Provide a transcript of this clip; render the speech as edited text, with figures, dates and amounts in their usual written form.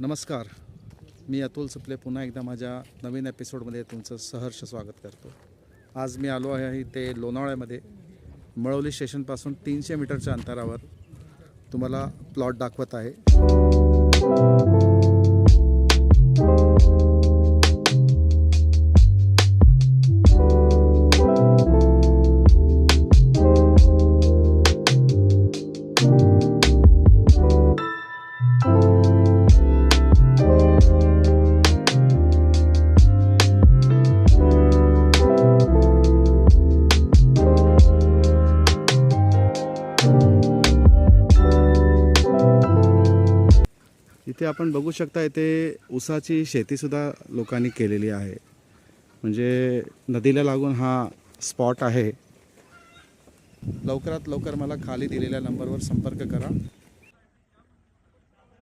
नमस्कार, मी अतुल सुपले पुन्हा एकदा माझ्या नवीन एपिसोडमध्ये तुमचं सहर्ष स्वागत करतो। आज मी आलो आहे इथे लोणावळ्यामध्ये मळवली स्टेशनपासून 300 मीटरच्या अंतरावर तुम्हाला प्लॉट दाखवत आहे। इथे आपण बघू शकता इथे ऊसाची शेतीसुद्धा लोकांनी केलेली आहे। म्हणजे नदीला लागून हा स्पॉट आहे। लवकरात लवकर मला खाली दिलेल्या नंबरवर संपर्क करा।